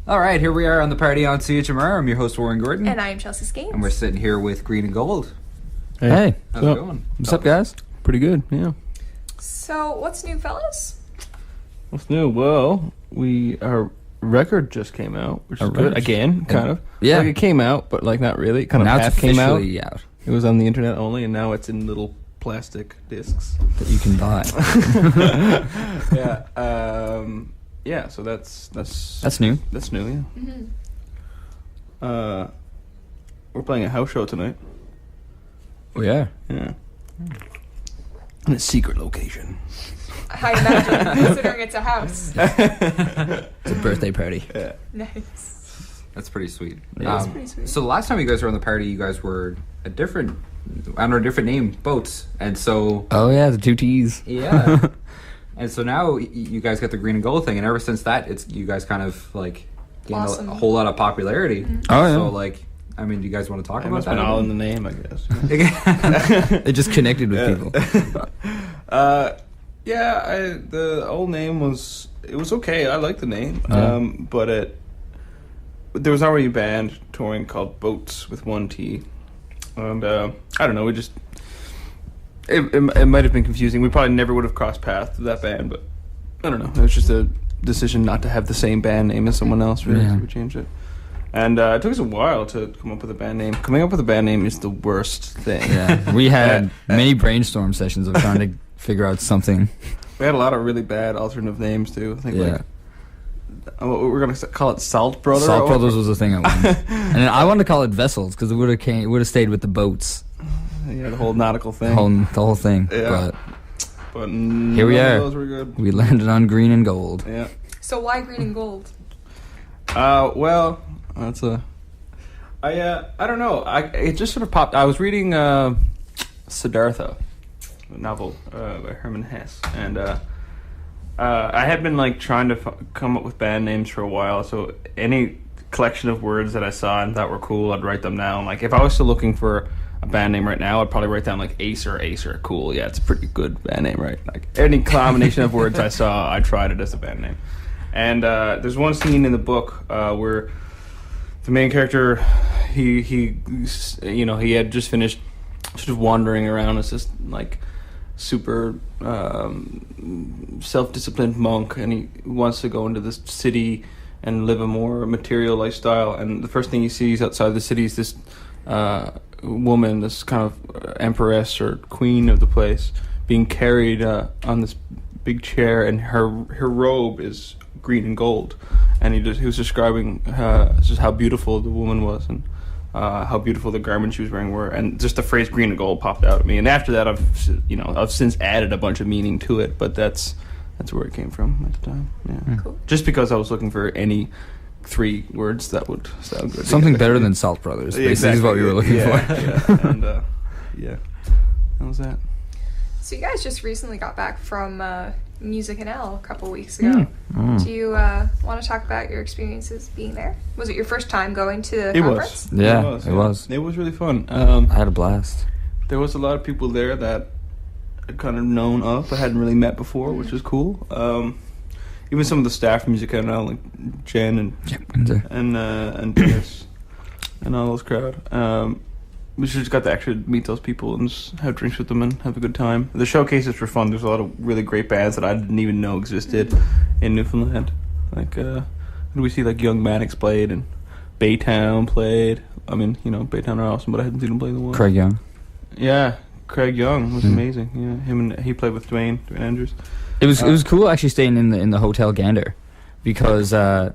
All right, here we are on the party on CHMR. I'm your host, Warren Gordon. And I am Chelsea Skanes. And we're sitting here with Green and Gold. Hey. How's it going? What's up, guys? Pretty good, yeah. So, what's new, fellas? What's new? Well, our record just came out, which is good. Again, kind of. Yeah. Like it came out, but like not really. It kind Now of it's half came out. officially out. It was on the internet only, and now it's in little plastic discs. That you can buy. Yeah. Yeah, so that's new. That's new, yeah. Mm-hmm. We're playing a house show tonight. Oh, yeah. Yeah. In a secret location. I imagine, considering it's a house. It's a birthday party. Yeah. Nice. That's pretty sweet. That's pretty sweet. So the last time you guys were on the party, you guys were a different name, Boats. And so... Oh, yeah, the two T's. Yeah. And so now you guys got the Green and Gold thing, and ever since that, it's you guys kind of like gained a whole lot of popularity. Mm-hmm. Oh, yeah. So like, I mean, do you guys want to talk about It's that? been all in the name, I guess. It just connected with people. Yeah, the old name was okay. I liked the name, Yeah. but there was already a band touring called Boats with one T, and I don't know. It might have been confusing. We probably never would have crossed paths with that band, but I don't know. It was just a decision not to have the same band name as someone else. Really, Yeah. so we changed it. And it took us a while to come up with a band name. Coming up with a band name is the worst thing. Yeah, we had many brainstorm sessions of trying to figure out something. We had a lot of really bad alternative names too. I think Yeah. we're gonna call it Salt Brother. Salt Brothers was a thing at one. And then I wanted to call it Vessels because it would have stayed with the boats. Yeah, the whole nautical thing. The whole thing. Yeah. But Here we none are. of those were good. But we landed on Green and Gold. Yeah. So, why green and gold? Well, that's I don't know. It just sort of popped. I was reading Siddhartha, a novel by Hermann Hesse, and I had been like trying to come up with band names for a while. So any collection of words that I saw and thought were cool, I'd write them down. Like if I was still looking for a band name right now, I'd probably write down like Acer. Cool, yeah, it's a pretty good band name, right? Like any combination of words I saw, I tried it as a band name. And there's one scene in the book where the main character, he had just finished sort of wandering around as this like super self-disciplined monk, and he wants to go into this city and live a more material lifestyle. And the first thing he sees outside the city is this woman, this kind of empress or queen of the place, being carried on this big chair, and her robe is green and gold. And he was describing just how beautiful the woman was, and how beautiful the garments she was wearing were, and just the phrase "green and gold" popped out at me. And after that, I've since added a bunch of meaning to it, but that's where it came from at the time. Yeah, Cool. Just because I was looking for any 3 words that would sound good. Something better than Salt Brothers. Yeah, Basically, is what we were looking for. Yeah, and yeah, that was that. So, you guys just recently got back from Music NL a couple weeks ago. Mm. Do you want to talk about your experiences being there? Was it your first time going to the conference? Yeah, it was. It was really fun. I had a blast. There was a lot of people there that I'd kind of known of, but hadn't really met before, which was cool. Even some of the staff from Music NL, like Jen and Dennis and all those crowd. We just got to actually meet those people and just have drinks with them and have a good time. The showcases were fun. There's a lot of really great bands that I didn't even know existed in Newfoundland. Like, we see like Young Maddox played and Baytown played. I mean, Baytown are awesome, but I hadn't seen them play the one. Craig Young. Yeah, Craig Young was amazing. Yeah, he played with Dwayne Andrews. It was cool actually staying in the Hotel Gander, because all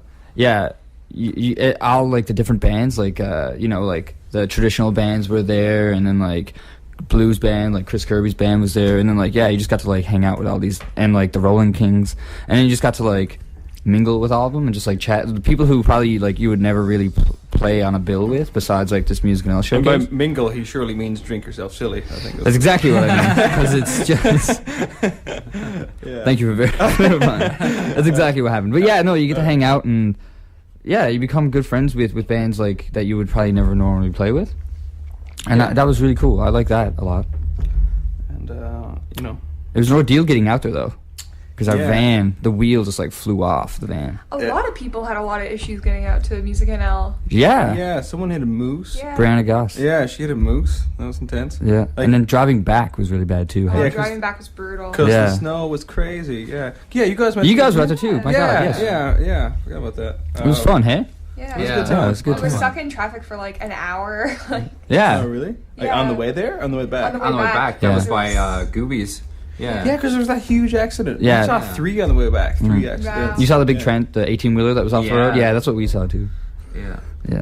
like the different bands, like like the traditional bands were there, and then like blues band, like Chris Kirby's band was there, and then like you just got to like hang out with all these, and like the Rolling Kings, and then you just got to like mingle with all of them and just like chat. The people who probably like you would never really play on a bill with, besides like this Music NL show. And by mingle, he surely means drink yourself silly. I think that's exactly what I mean, because it's just. Yeah. Thank you for clarifying. That's exactly what happened. But yeah, no, you get to hang out, and yeah, you become good friends with bands like that you would probably never normally play with, and that was really cool. I like that a lot. And it was no deal getting out there though. because our Yeah. van, the wheel just like flew off the van. A Yeah. lot of people had a lot of issues getting out to Music NL. Yeah. Yeah, someone hit a moose. Yeah. Brianna Goss. Yeah, she hit a moose. That was intense. Yeah. Like- And then driving back was really bad too. Oh, Yeah, 'cause- driving back was brutal. Because Yeah. the snow was crazy. Yeah. Yeah, you guys went. You guys were out there too. My yeah, God, yes. yeah. Forgot about that. It was fun, hey? Yeah. It was a Yeah. good time. Yeah, it was a good We were time. stuck in traffic for like an hour. Like, Yeah. Oh, really? Like Yeah. on the way there? On the way back? On the On the way back, that Yeah. was by Goobies. Yeah. Yeah, because there was that huge accident. Yeah. We saw Yeah. 3 on the way back. 3 Mm. accidents. You saw the big Yeah. Trent, the 18-wheeler that was off the road? Yeah. Yeah, that's what we saw too. Yeah. Yeah.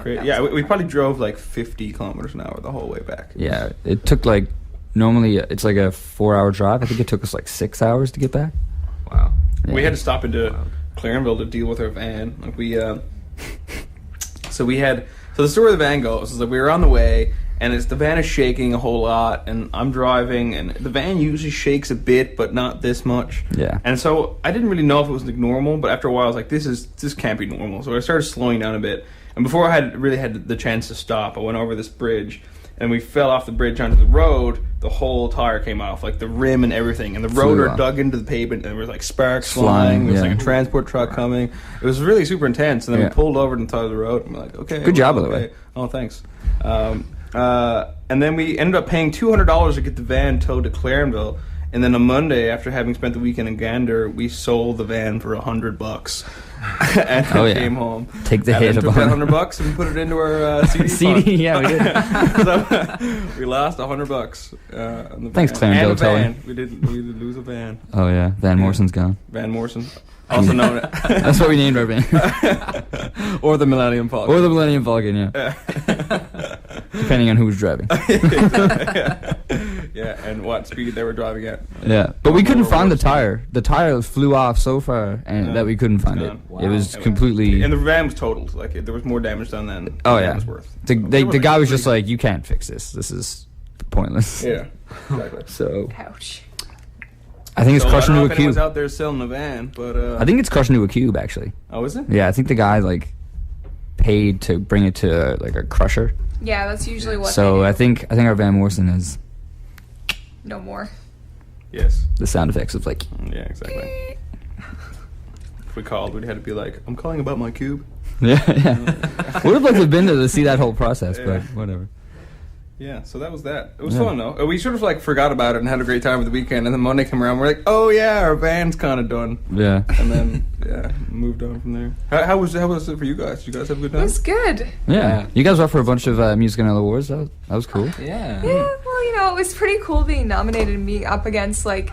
Great. that Yeah, was we probably drove like 50 kilometers an hour the whole way back. Yeah. It took like, normally it's like a 4-hour drive. I think it took us like 6 hours to get back. Wow. We Yeah. had to stop into Clarenville to deal with our van. Like we, so the story of the van goes is that we were on the way, and the van is shaking a whole lot, and I'm driving, and the van usually shakes a bit, but not this much. Yeah. And so I didn't really know if it was like normal, but after a while I was like, this can't be normal. So I started slowing down a bit, and before I had the chance to stop, I went over this bridge, and we fell off the bridge onto the road. The whole tire came off, like the rim and everything, and the Flew rotor off. dug into the pavement, and there was like sparks Flying, flying. There was yeah. like a transport truck coming. It was really super intense, and then Yeah. we pulled over to the side of the road, and we're like, okay, Good job, by okay. the way. Oh, thanks. And then we ended up paying $200 to get the van towed to Clarenville. And then on Monday, after having spent the weekend in Gander, we sold the van for $100, and Oh, yeah. came home. Take the and hit then of took that $100. $100 and put it into our CD. CD, fund. yeah, we did. So we lost $100. On the Thanks, van. Clarendale And a van. Towing. We did lose a van. Oh, yeah. Van Morrison's gone. Van Morrison, also known. That's what we named our van. or the Millennium Falcon. Or the Millennium Falcon, yeah. Depending on who was driving. Yeah, and what speed they were driving at. Yeah, but we couldn't Or find the worse. tire. The tire flew off so far, and Yeah. that we couldn't find it. Gone. Wow. It was And completely. And the van was totaled. Like there was more damage done than Oh the van yeah, was worth. the So they were, the like, guy was pretty just like, "You can't fix this. This is pointless." Yeah, exactly. So Ouch. I think it's So I crushed don't know into if a anyone's cube. out there selling a van, but I think it's crushed into a cube actually. oh, is it? Yeah, I think the guy like paid to bring it to like a crusher. Yeah, that's usually what. So they I do. think our Van Morrison is No more. Yes. the sound effects of like. Yeah, exactly. If we called, we'd have to be like, "I'm calling about my cube." Yeah, yeah. Would have liked to have been there to see that whole process, Yeah. but whatever. Yeah, so that was that. It was Yeah. fun though. We sort of like forgot about it and had a great time with the weekend, and then Monday came around, we're like, "Oh yeah, our van's kind of done," Yeah. and then yeah, moved on from there. How was it for you guys? Did you guys have a good It time? was good. Yeah. Yeah. You guys were up for a bunch of Music and Awards. That was cool. Yeah. Yeah, well, it was pretty cool being nominated and being up against like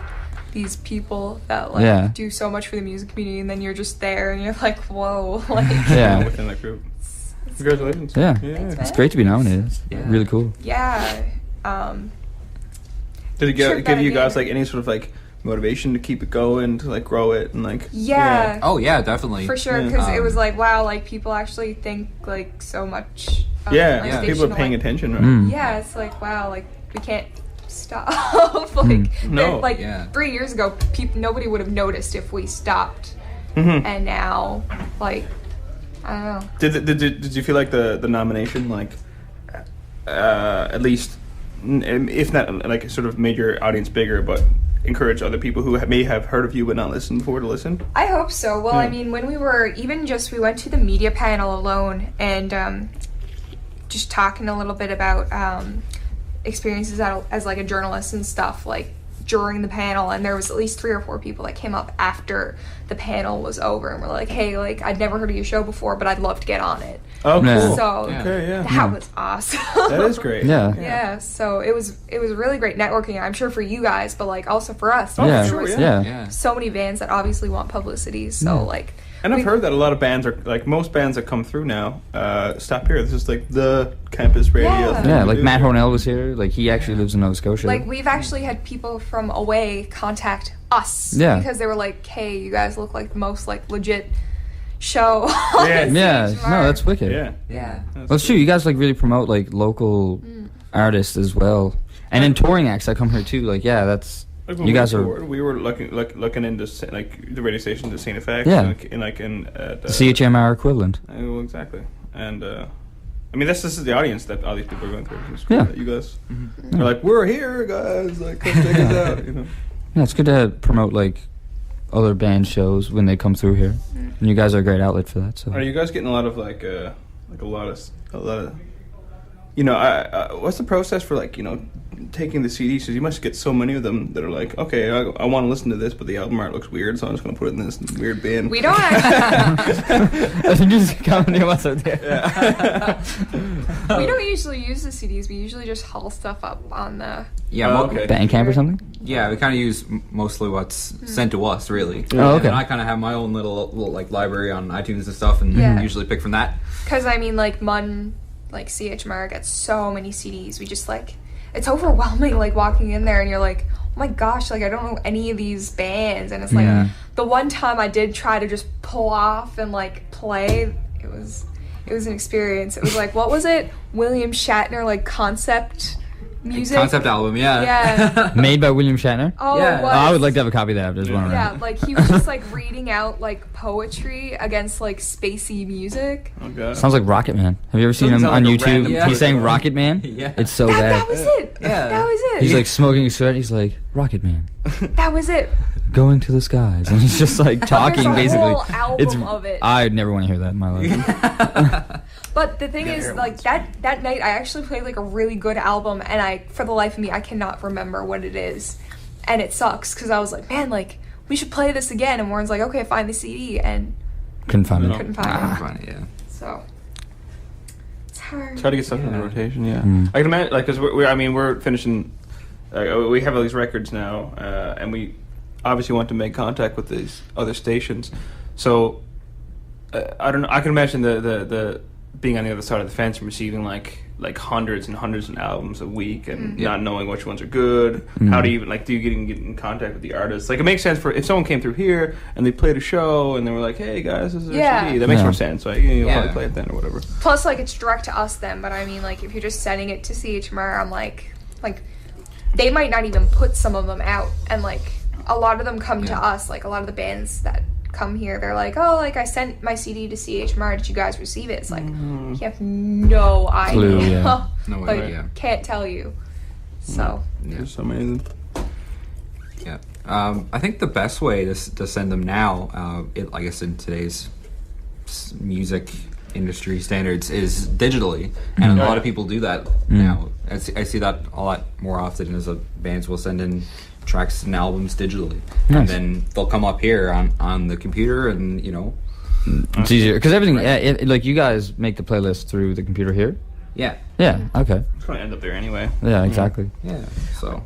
these people that like Yeah. do so much for the music community, and then you're just there and you're like, whoa, like Yeah. Within that group. Congratulations. Yeah. Thanks, It's man. great to be nominated. It's Yeah. really cool. yeah. Did it Sure, give better you guys game. like any sort of like motivation to keep it going, to like grow it and like? Yeah. Oh yeah, definitely. For sure, Yeah. because it Um, was like, wow, like people actually think like so much. Of, Yeah, like, yeah. people station, are paying like- attention, right? Mm. Yeah, it's like wow, like we can't stop. like No. like Yeah. 3 years ago, nobody would have noticed if we stopped, Mhm. and now, like, I don't know. Did you feel like the nomination like at least if not like sort of made your audience bigger, but encourage other people who may have heard of you but not listened before to listen? I hope so. Well, Yeah. I mean, when we were we went to the media panel alone and just talking a little bit about experiences as like a journalist and stuff, like during the panel, and there was at least 3 or 4 people that came up after the panel was over and were like, hey, like I'd never heard of your show before, but I'd love to get on it. Oh, Yeah. cool. So Yeah. Okay, yeah. that was awesome. That is great. Yeah. Yeah, so it was really great networking. I'm sure for you guys, but like also for us. Oh, yeah. because sure, there was yeah. Yeah. so many bands that obviously want publicity. So Yeah. like, And I've we- heard that a lot of bands are like most bands that come through now stop here. This is like the campus radio. Yeah. thing Yeah, to like do. Matt Hornell was here. Like he actually lives in Nova Scotia. like we've actually had people from away contact us. Yeah. Because they were like, hey, you guys look like the most like legit show. Yeah. yeah, CHMR. no, that's wicked. Yeah. Yeah. Well, it's true. You guys like really promote like local Mm. artists as well, and then touring acts that come here too. Like, yeah, that's Like when you we guys are toured, we were looking into like the radio station to St. Effects. Yeah. in the CHMR equivalent. well, exactly. And I mean, this is the audience that all these people are going through. It's cool Yeah. that you guys are like, we're here, guys. Like, come check us out. You know. Yeah, it's good to promote like other band shows when they come through here, and you guys are a great outlet for that. So Are you guys getting a lot of like a lot of you know, what's the process for like, you know, taking the CDs? Because you must get so many of them that are like, okay, I want to listen to this, but the album art looks weird, so I'm just going to put it in this weird bin. We don't actually. I think you just come near us out there. Yeah. We don't usually use the CDs. We usually just haul stuff up on the. Yeah, Okay. Bandcamp or something. Yeah, we kind of use mostly what's sent to us, really. Oh, okay. And I kind of have my own little like library on iTunes and stuff, and Yeah. usually pick from that. Because I mean, like like CHMR gets so many CDs. We just like, it's overwhelming. Like walking in there and you're like, oh my gosh, like I don't know any of these bands. And it's like Yeah. the one time I did try to just pull off and like play, it was an experience. It was like, what was it? William Shatner like concept music. Concept album, yeah. Yeah. Made by William Shatner. Oh, Yeah. it was. I would like to have a copy of that. I just want to Yeah, like he was just like reading out like poetry against like spacey music. Oh god. Sounds like Rocket Man. Have you ever seen him Sounds on like a YouTube? random He's person. saying Rocket Man. Yeah. It's so That bad. was it. Yeah. That was it. He's like smoking a cigarette. He's like Rocket Man, that was it. going to the skies, and he's just like talking There's a basically. whole album of it. I'd never want to hear that in my life. But the thing is, like that night, I actually played like a really good album, and for the life of me, I cannot remember what it is, and it sucks because I was like, man, like we should play this again, and Warren's like, okay, find the CD, and Couldn't find it. couldn't find Ah, it. fine, yeah. So it's hard. Try to get stuff in Yeah. the rotation, yeah. Mm. I can imagine, like, because we're finishing, we have all these records now, and we obviously want to make contact with these other stations. So, I don't know, I can imagine the being on the other side of the fence and receiving, like hundreds and hundreds of albums a week and not knowing which ones are good. How do you even, like, do you get in contact with the artists? Like, it makes sense for, if someone came through here and they played a show and they were like, hey, guys, this is our Yeah. CD. That makes Yeah. more sense. Like, you'll Yeah. probably play it then or whatever. Plus, like it's direct to us then, but I mean, like if you're just sending it to CHMR, I'm like they might not even put some of them out, and like a lot of them come to Yeah. us. Like a lot of the bands that come here, they're like, oh, like I sent my CD to CHMR. Did you guys receive it? It's like you have no idea. Clue, yeah. No like idea. can't tell you. So Yeah. There's so many of them. Yeah. I think the best way to send them now, I guess in today's music industry standards, is digitally, and a lot of people do that now. I see that a lot more often, as bands will send in tracks and albums digitally, and Nice. then they'll come up here on the computer, and you know, It's easier because everything. Like you guys make the playlist through the computer here. yeah, Yeah. Okay. It's going to end up there anyway. Yeah. Exactly. yeah. So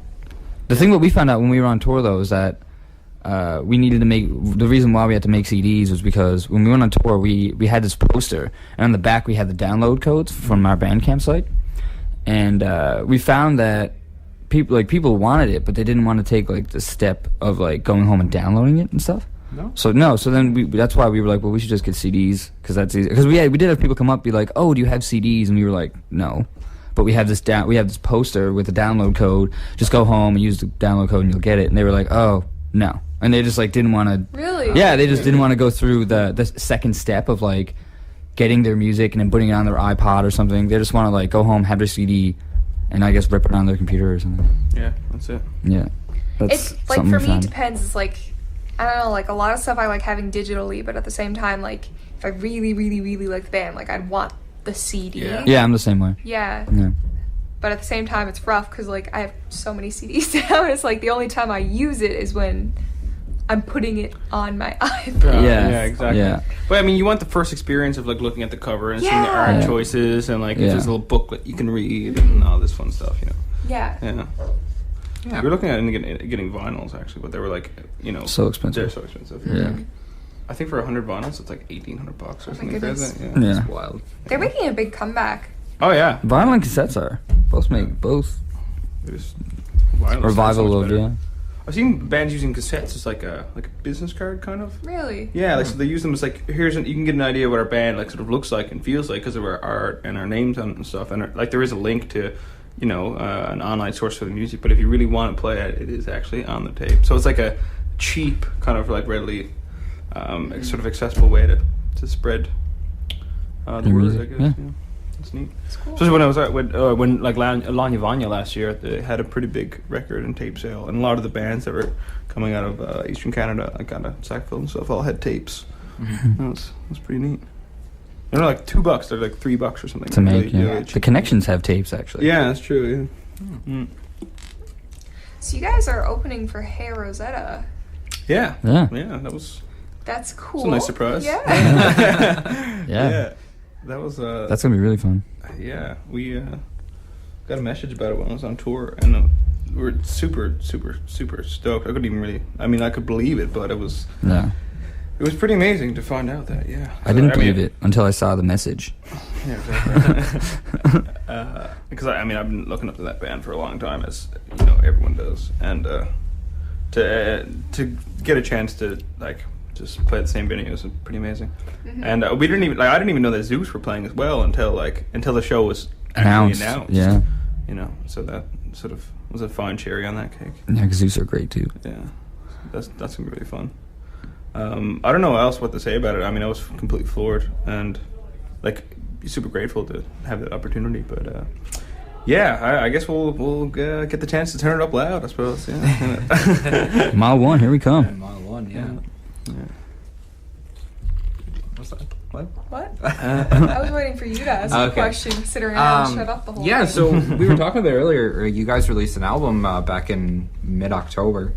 The thing that we found out when we were on tour, though, is that we needed to make. The reason why we had to make CDs was because when we went on tour, we had this poster, and on the back we had the download codes from our Bandcamp site, and we found that people wanted it, but they didn't want to take like the step of like going home and downloading it and stuff. No? So then that's why we were like, well, we should just get CDs because that's easy. Because we did have people come up be like, oh, do you have CDs? And we were like, no. But we have this poster with the download code. Just go home and use the download code and you'll get it. And they were like, oh, no. And they just like didn't want to. really, Yeah, they just didn't want to go through the second step of like getting their music and then putting it on their iPod or something. They just want to like go home, have their CD, and I guess rip it on their computer or something. Yeah, that's it. Yeah, that's it's like something for we me, it found. depends. It's like I don't know, like a lot of stuff I like having digitally, but at the same time, like if I really, really, really like the band, like I'd want the CD. Yeah. Yeah, I'm the same way. Yeah. Yeah. But at the same time, it's rough because like I have so many CDs now. It's like the only time I use it is when I'm putting it on my iPad. Yeah. exactly. Yeah. But I mean, you want the first experience of like looking at the cover and seeing the Yeah. art Yeah. choices and like if Yeah. there's a little booklet you can read and all this fun stuff, you know. Yeah. Yeah. yeah, We were looking at getting vinyls actually, but they were like, you know, So expensive. They're so expensive. Yeah. I think for 100 vinyls, it's like $1,800 or Oh my something like goodness. that. Yeah. Yeah. it's wild. They're making a big comeback. Oh yeah. Vinyl and cassettes are both make both There's vinyls revival so much of better. yeah. I've seen bands using cassettes as like a business card kind of. Really? Yeah, like so they use them as like you can get an idea of what our band like sort of looks like and feels like because of our art and our names on it and stuff. And like there is a link to, you know, an online source for the music. But if you really want to play it, it is actually on the tape. So it's like a cheap kind of like readily, sort of accessible way to spread the Your word. music, I guess. yeah. Yeah. It's neat. It's cool. Especially when I was at when like Lanya Vanya last year, they had a pretty big record and tape sale, and a lot of the bands that were coming out of Eastern Canada, like kind of Sackville and stuff, all had tapes. That was pretty neat. They're like $2. They're like $3 or something. To make, Really, yeah. really The cheap. Connections have tapes, actually. Yeah, that's true. Yeah. So you guys are opening for Hey Rosetta. Yeah. Yeah. Yeah. That was. That's cool. It's a nice surprise. Yeah. Yeah. That was. That's going to be really fun. Yeah, we got a message about it when I was on tour, and we were super, super, super stoked. I couldn't even really. I mean, I could believe it, but it was. Yeah. It was pretty amazing to find out that. Yeah. I didn't believe it until I saw the message. Yeah, exactly. Because I mean, I've been looking up to that band for a long time, as you know, everyone does, and to get a chance to like just play at the same venue is pretty amazing. Mm-hmm. And we didn't even I didn't even know that Zeus were playing as well until the show was actually announced. Yeah. You know, so that sort of was a fine cherry on that cake. Yeah, because Zeus are great too. Yeah, that's gonna be really fun. I don't know what to say about it. I mean, I was completely floored and like super grateful to have that opportunity. But yeah, I guess we'll get the chance to turn it up loud, I suppose. Yeah. Mile 1, here we come. And Mile 1, yeah. What's that? What? I was waiting for you to ask a Okay. question, considering I haven't shut up the whole Yeah, thing. so we were talking about it earlier. You guys released an album back in mid-October.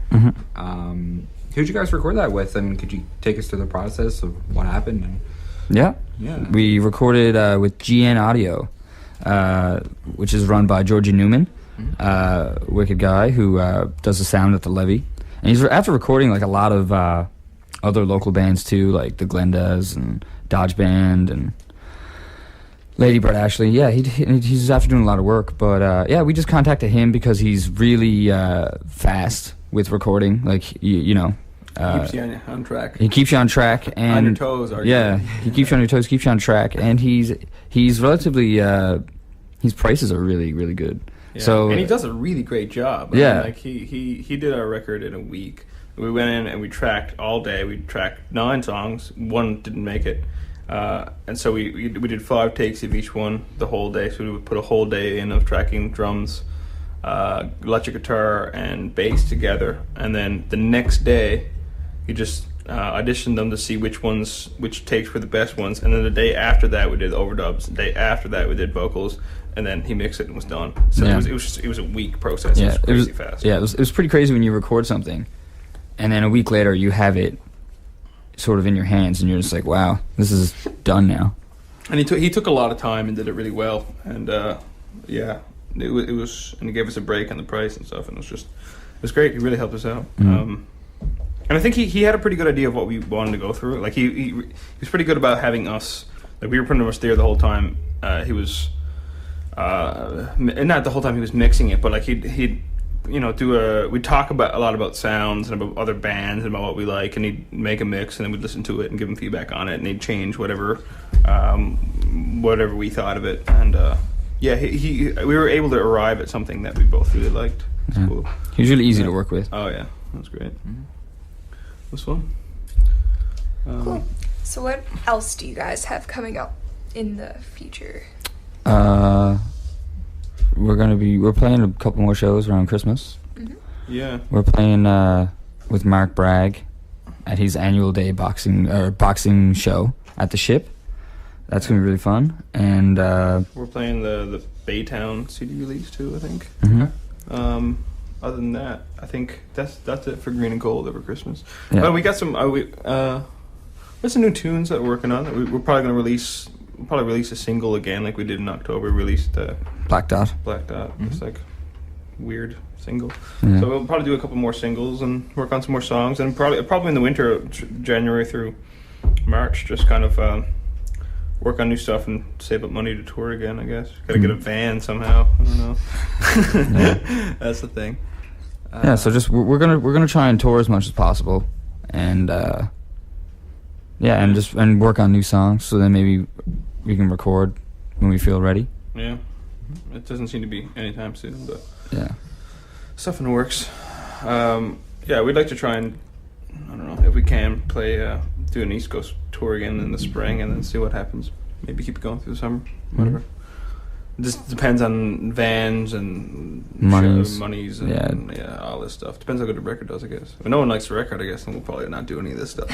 Who'd you guys record that with, and could you take us through the process of what happened? And Yeah. Yeah. We recorded with GN Audio, which is run by Georgie Newman, wicked guy who does the sound at the Levy. And he's after recording like a lot of other local bands too, like the Glendas and Dodge Band and Lady Bird Ashley. Yeah, he's after doing a lot of work. But yeah, we just contacted him because he's really fast with recording. Like you know. Keeps you on track. He keeps you on track and On your toes, are you? yeah, he keeps you on your toes, keeps you on track, and he's relatively his prices are really really good. Yeah. So and he does a really great job. I Yeah. mean, like he did our record in a week. We went in and we tracked all day. We tracked 9 songs. One didn't make it, and so we did 5 takes of each one the whole day. So we would put a whole day in of tracking drums, electric guitar, and bass together, and then the next day. He just auditioned them to see which takes were the best ones, and then the day after that we did overdubs. The day after that we did vocals, and then he mixed it and was done. So Yeah. it was a week process. yeah, It was crazy fast. Yeah, it was pretty crazy when you record something, and then a week later you have it sort of in your hands, and you're just like, wow, this is done now. And he took a lot of time and did it really well, and yeah, it was, and he gave us a break on the price and stuff, and it was great. He really helped us out. And I think he had a pretty good idea of what we wanted to go through. Like he was pretty good about having us. Like we were pretty much there the whole time. He was not the whole time he was mixing it, but like he'd you know we'd talk about a lot about sounds and about other bands and about what we like, and he'd make a mix and then we'd listen to it and give him feedback on it, and he'd change whatever we thought of it. And yeah, we were able to arrive at something that we both really liked. It's Yeah. cool. He was really easy to work with. Oh yeah, that was great. It was fun. Cool. So what else do you guys have coming up in the future? We're playing a couple more shows around Christmas. Yeah. We're playing with Mark Bragg at his annual day boxing show at the Ship. That's gonna be really fun. And We're playing the Baytown CD release too, I think. mhm. Other than that, I think that's it for Green and Gold over Christmas. Yeah. But we got some there's some new tunes that we're working on. That we're probably gonna release. We'll probably release a single again, like we did in October. We released Black Dot. Black Dot. It's like weird single. Yeah. So we'll probably do a couple more singles and work on some more songs, and probably in the winter, January through March, just kind of work on new stuff and save up money to tour again. I guess got to get a van somehow. I don't know. That's the thing. Yeah, so just we're gonna try and tour as much as possible, and yeah, and work on new songs. So then maybe we can record when we feel ready. Yeah, it doesn't seem to be anytime soon, but Yeah. stuff in the works. Yeah, we'd like to try and I don't know if we can play do an East Coast tour again in the spring, and then see what happens. Maybe keep it going through the summer, whatever. Just depends on vans and monies and all this stuff. Depends how good the record does, I guess. If no one likes the record, I guess, then we'll probably not do any of this stuff.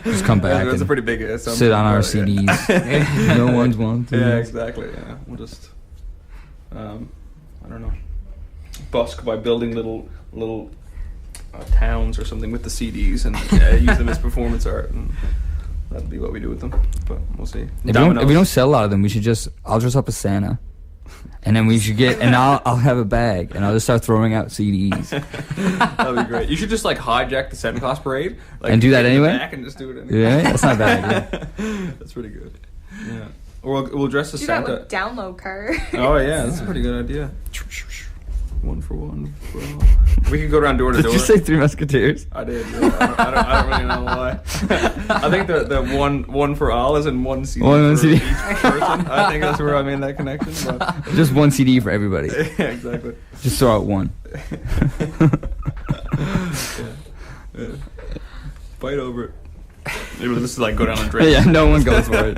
Just come back. That's a and pretty big sit on our CDs. No one's wanting. Yeah, exactly. Yeah, we'll just I don't know, busk by building little towns or something with the CDs and use them as performance art, and that'll be what we do with them. But we'll see. If we don't sell a lot of them, I'll dress up as Santa, and then I'll have a bag, and I'll just start throwing out CDs. That'd be great. You should just like hijack the Santa Claus parade, like, and do that anyway. Back and just do it anyway. Yeah, that's not bad. Yeah. That's pretty good. Yeah. Or we'll dress as Santa. Do that with download card. Oh yeah, that's a pretty good idea. One for all. We could go around door to door. Did you say Three Musketeers? I did. Yeah. I don't really know why. I think the one for all is in one CD. One CD. Each person. I think that's where I made that connection. But. Just one CD for everybody. Yeah, exactly. Just throw out one. Yeah. Fight over it. Maybe let's just like go down and drink. Yeah, no one goes for it.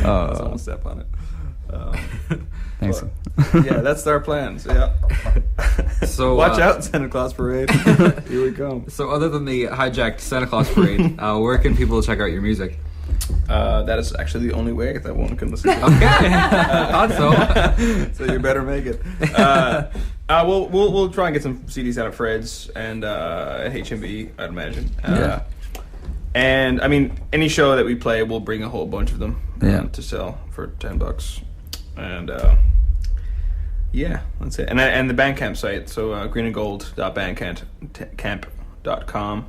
Someone step on it. Thanks. Yeah, that's our plans. Yeah. So watch out, Santa Claus parade. Here we come. So other than the hijacked Santa Claus parade, where can people check out your music? That is actually the only way that one can listen to it. Okay. Thought so. So you better make it. We'll try and get some CDs out of Fred's and HMV, I'd imagine. Yeah. And I mean, any show that we play, we'll bring a whole bunch of them to sell for $10. And yeah, that's it. And the Bandcamp site, so greenandgold.bandcamp.com.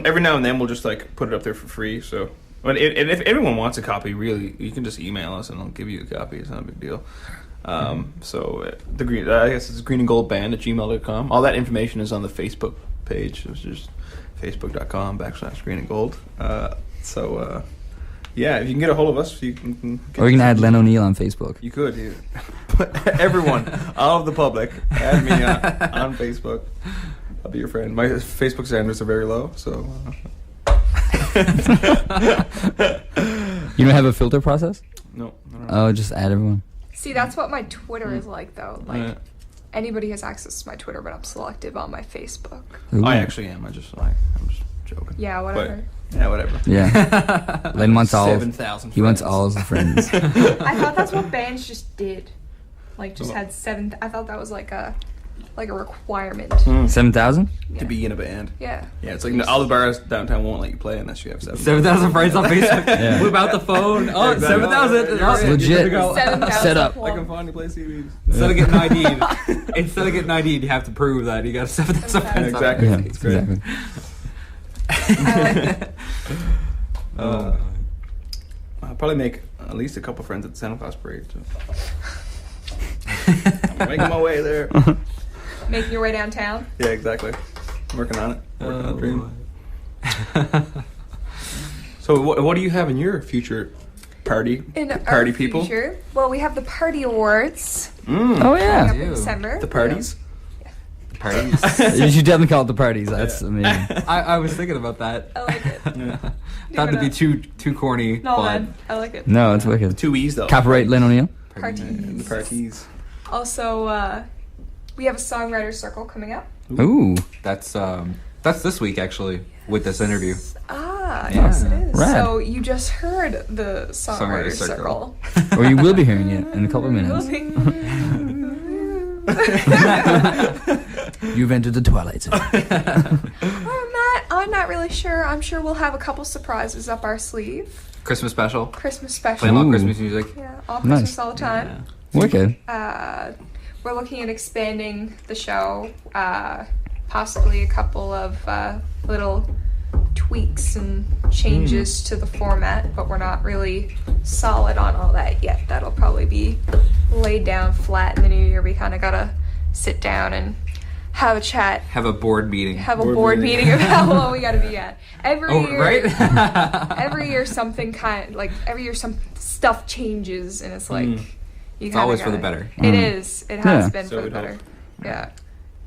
Every now and then we'll just like put it up there for free. So, and if everyone wants a copy, really, you can just email us and I'll give you a copy. It's not a big deal. So I guess it's greenandgoldband@gmail.com. All that information is on the Facebook page, which is facebook.com/greenandgold. Yeah, if you can get a hold of us, you can or you can add Len O'Neill on Facebook. You could. Everyone, all of the public, add me on Facebook. I'll be your friend. My Facebook standards are very low, so... You don't have a filter process? No. I don't know. Oh, just add everyone. See, that's what my Twitter is like, though. Like, anybody has access to my Twitter, but I'm selective on my Facebook. Ooh. I actually am. I'm just joking. Yeah, whatever. Yeah, whatever. Yeah. Len wants all. 7,000. He wants all his friends. I thought that's what bands just did. Like, just had 7. I thought that was like a requirement. 7,000? Yeah. To be in a band. Yeah. Yeah, it's like all the bars downtown won't let you play unless you have 7,000 friends on Facebook. Yeah. Whip out the phone. Oh, it's Exactly. 7,000. That's legit. 7,000 Set up. I can finally play CDs. Instead of getting ID'd, you have to prove that you got 7,000 friends. Exactly. Yeah, It's great. exactly. I'll probably make at least a couple friends at the Santa Claus parade. So. I'm making my way there. Making your way downtown. Yeah, exactly. I'm working on it. Working on the dream. So, what do you have in your future party? In Party our people? future, well, we have the party awards Mm. Oh, coming yeah. up in Ew. December. The parties? Parties. You should definitely call it the parties. That's amazing. I was thinking about that. I like it. Yeah. Not to be too corny, No, but man. I like it. No, it's wicked. 2 E's though. Copyright Len O'Neill. The parties. Also, we have a songwriter circle coming up. Ooh. that's this week actually with this interview. Ah, Yeah. yes it is. Rad. So you just heard the songwriter circle. Or you will be hearing it in a couple of minutes. You've entered the Twilight Zone. I'm not really sure. I'm sure we'll have a couple surprises up our sleeve. Christmas special. Christmas Playing special. all Ooh. Christmas music. Yeah, all Nice. Christmas all the time. Wicked. We're looking at expanding the show, possibly a couple of little tweaks and changes to the format, but we're not really solid on all that yet. That'll probably be laid down flat in the new year. We kind of gotta sit down and have a chat, Have a board meeting. have a Board board meeting. meeting of how low we gotta be at. Every year, right? every year something every year some stuff changes, and it's like you It's kinda always for the gotta- better. It is. It has Yeah. been So for the we'd better. hope. Yeah.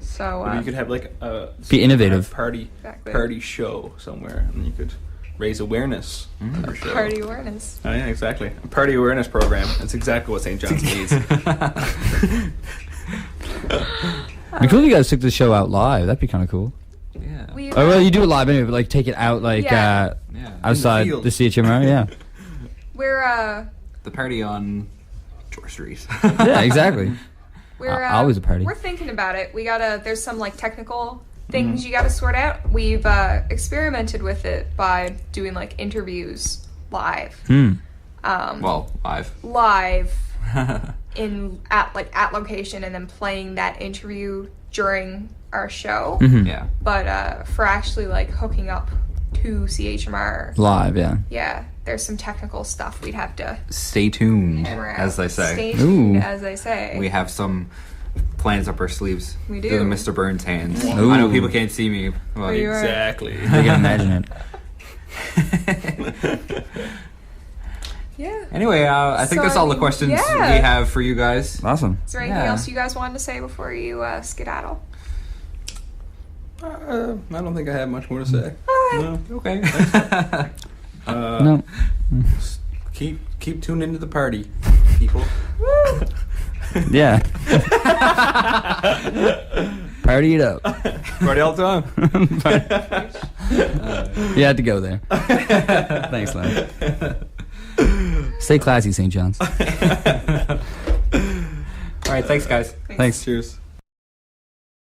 So Maybe you could have like a Be innovative. party Exactly. party show somewhere, and you could raise awareness. For sure. Party awareness. Oh, yeah, exactly. A party awareness program. That's exactly what St. John's needs. It'd be cool if you guys took the show out live. That'd be kind of cool. Yeah. We, Oh well, you do it live anyway, but like take it out like Yeah. Yeah. outside field. the CHMR. Yeah. we're The party on George Street. Yeah, exactly. we're Always a party. We're thinking about it. We gotta. There's some like technical things you gotta sort out. We've experimented with it by doing like interviews live. Well, live. Live at location, and then playing that interview during our show. Yeah. But for actually like hooking up to CHMR, Live, yeah. yeah, there's some technical stuff we'd have to Stay tuned, hammer out. as they say. Stay tuned, Ooh. as they say. We have some plans up our sleeves. We They're do. the Mr. Burns hands. Ooh. I know people can't see me. But you are. Exactly. I can imagine it. Yeah. Anyway, I think that's all the questions Yeah. we have for you guys. Awesome. Is there anything Yeah. else you guys wanted to say before you skedaddle? I don't think I have much more to say. No. Okay. No. Keep tuned into the party, people. Yeah. Party it up. Party all the time. You had to go there. Thanks, Len. Stay classy, St. John's. All right, thanks, guys. Thanks. Cheers.